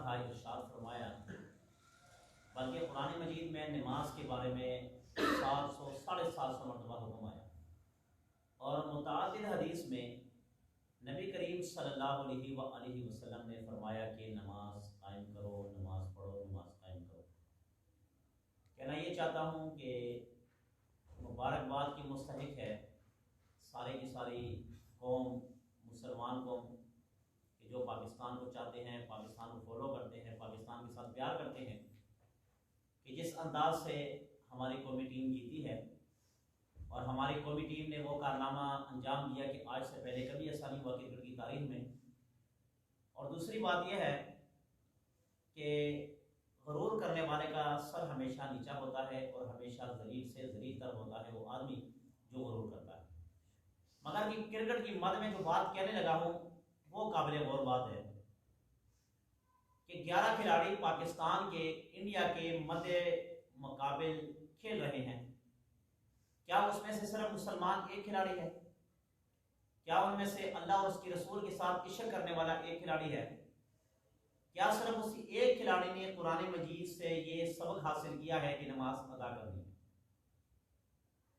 کہا، ارشاد فرمایا، بلکہ قرآن مجید میں نماز کے بارے میں 700 مرتبہ حکم آیا، اور متعدد حدیث میں نبی کریم صلی اللہ علیہ وآلہ وسلم نے فرمایا کہ نماز قائم کرو، نماز پڑھو، نماز قائم کرو۔ کہنا یہ چاہتا ہوں کہ مبارکباد کی مستحق ہے ساری کی ساری قوم، مسلمان قوم، کہ جو پاکستان کو چاہتے ہیں، پاکستان کو فالو کرتے ہیں، پاکستان کے ساتھ پیار کرتے ہیں، کہ جس انداز سے ہماری قومی ٹیم جیتی ہے اور ہماری قومی ٹیم نے وہ کارنامہ انجام دیا کہ آج سے پہلے کبھی ایسا نہیں ہوا کرکٹ کی تاریخ میں۔ اور دوسری بات یہ ہے کہ غرور کرنے والے کا سر ہمیشہ نیچا ہوتا ہے اور ہمیشہ ذلیل سے ذلیل تر ہوتا ہے وہ آدمی جو غرور کرتا ہے۔ مگر کہ کرکٹ کی مد میں جو بات کہنے لگا ہوں وہ قابل غور بات ہے کہ 11 کھلاڑی پاکستان کے انڈیا کے مد مقابل کھیل رہے ہیں۔ کیا اس میں سے صرف مسلمان ایک کھلاڑی ہے؟ کیا ان میں سے اللہ اور اس کے رسول کے ساتھ عشق کرنے والا ایک کھلاڑی ہے؟ کیا صرف اسی ایک کھلاڑی نے قرآن مجید سے یہ سبق حاصل کیا ہے کہ نماز ادا کرنی ہے؟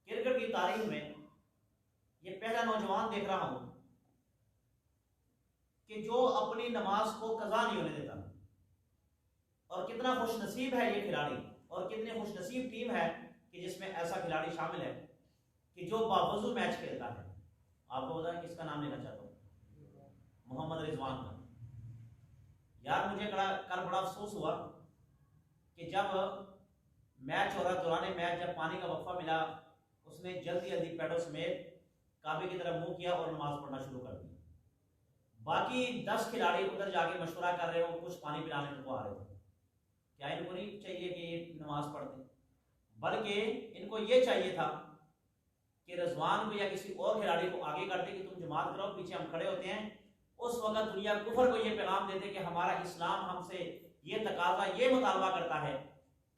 کرکٹ کی تاریخ میں یہ پہلا نوجوان دیکھ رہا ہوں کہ جو اپنی نماز کو قضا نہیں ہونے دیتا، اور کتنا خوش نصیب ہے یہ کھلاڑی، اور کتنی خوش نصیب ٹیم ہے کہ جس میں ایسا کھلاڑی شامل ہے کہ جو باوضو میچ کھیلتا ہے۔ آپ کو بتائیں کس کا نام لینا چاہتا ہوں؟ محمد رضوان کا۔ یار مجھے کل بڑا افسوس ہوا کہ جب میچ ہو رہا، دوران میچ جب پانی کا وقفہ ملا، اس نے جلدی جلدی پیڈوں سمیت کعبے کی طرف منہ کیا اور نماز پڑھنا شروع کر دی۔ باقی 10 کھلاڑی ادھر جا کے مشورہ کر رہے ہو، کچھ پانی پلانے کو آ رہے تھے۔ کیا ان کو نہیں چاہیے کہ یہ نماز پڑھتے، بلکہ ان کو یہ چاہیے تھا کہ رضوان کو یا کسی اور کھلاڑی کو آگے کرتے کہ تم جماعت کرو، پیچھے ہم کھڑے ہوتے ہیں۔ اس وقت دنیا کفر کو یہ پیغام دیتے کہ ہمارا اسلام ہم سے یہ تقاضا، یہ مطالبہ کرتا ہے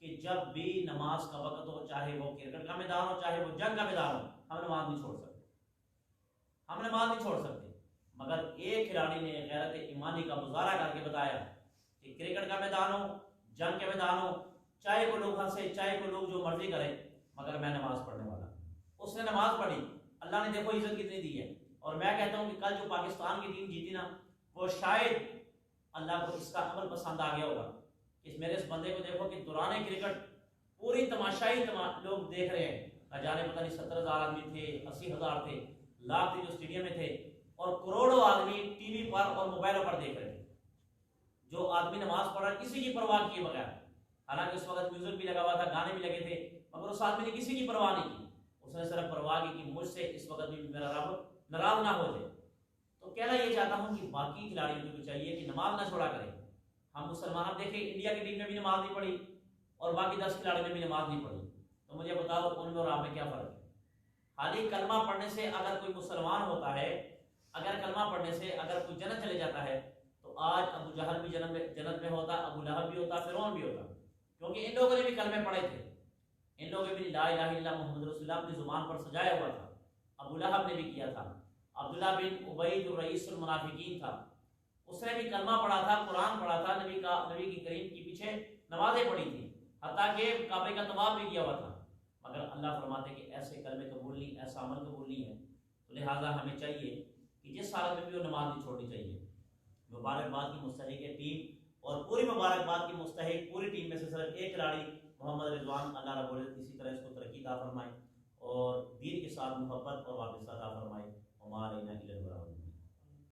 کہ جب بھی نماز کا وقت ہو، چاہے وہ کرکٹ کا میدان ہو، چاہے وہ جنگ کا میدان ہو، ہم نماز نہیں چھوڑ سکتے، ہم نماز نہیں چھوڑ سکتے۔ مگر ایک کھلاڑی نے غیرت ایمانی کا مظاہرہ کر کے بتایا کہ کرکٹ کا میدان ہو، جنگ کے میدان ہو، چاہے کوئی لوگ ہنسے، چاہے کوئی لوگ جو مرضی کرے، مگر میں نماز پڑھنے والا۔ اس نے نماز پڑھی، اللہ نے دیکھو عزت کتنی دی ہے۔ اور میں کہتا ہوں کہ کل جو پاکستان کی ٹیم جیتی نا، وہ شاید اللہ کو اس کا عمل پسند آ گیا ہوگا کہ میرے اس بندے کو دیکھو کہ دوران کرکٹ پوری تماشائی لوگ دیکھ رہے ہیں، نہ جانے پتہ نہیں 70,000 آدمی تھے، 80,000 تھے، لاکھ تھے جو اسٹیڈیم میں تھے، اور کروڑوں آدمی ٹی وی پر اور موبائلوں پر دیکھ رہے تھے۔ جو آدمی نماز پڑھ رہا کسی کی پرواہ کیے بغیر، حالانکہ اس وقت میوزک بھی لگا ہوا تھا، گانے بھی لگے تھے، مگر اس آدمی نے کسی کی پرواہ نہیں کی۔ اس نے صرف پرواہ کی کہ مجھ سے اس وقت بھی میرا رب ناراض نہ ہو جائے۔ تو کہنا یہ چاہتا ہوں کہ باقی کھلاڑیوں کو بھی چاہیے کہ نماز نہ چھوڑا کریں۔ ہم مسلمان، اب دیکھیں انڈیا کی ٹیم نے بھی نماز نہیں پڑھی اور باقی 10 کھلاڑیوں نے بھی نماز نہیں پڑھی، تو مجھے بتاؤ ان میں اور آپ میں کیا فرق ہے؟ خالی کلمہ پڑھنے سے اگر کوئی مسلمان ہوتا ہے، اگر کلمہ پڑھنے سے اگر کوئی جنت چلے جاتا ہے، تو آج ابو جہل بھی جنت میں ہوتا، ابو لہب بھی ہوتا، فرعون بھی ہوتا، کیونکہ ان لوگوں نے بھی کلمے پڑھے تھے، ان لوگوں نے بھی لا الہ الا اللہ محمد رسول اللہ اپنی زبان پر سجایا ہوا تھا۔ ابو لہب نے بھی کیا تھا، عبداللہ بن ابی جو رئیس المنافقین تھا، اس نے بھی کلمہ پڑھا تھا، قرآن پڑھا تھا، نبی کی کریم کی پیچھے نمازیں پڑھی تھی، حتیٰ کہ کعبے کا طواف بھی کیا ہوا تھا، مگر اللہ فرماتے کہ ایسے کلمے قبول نہیں، ایسا عمل قبول نہیں ہے۔ تو لہٰذا ہمیں چاہیے کہ جس حالت میں بھی وہ نماز نہیں چھوڑنی چاہیے۔ مبارکباد کی مستحق ہے ٹیم، اور پوری مبارکباد کی مستحق پوری ٹیم میں سے صرف ایک کھلاڑی محمد رضوان، اللہ رب العزت اسی طرح اس کو ترقی عطا فرمائے اور دین کے ساتھ محبت اور واپس عطا فرمائے۔ وما علینا الا البلاغ۔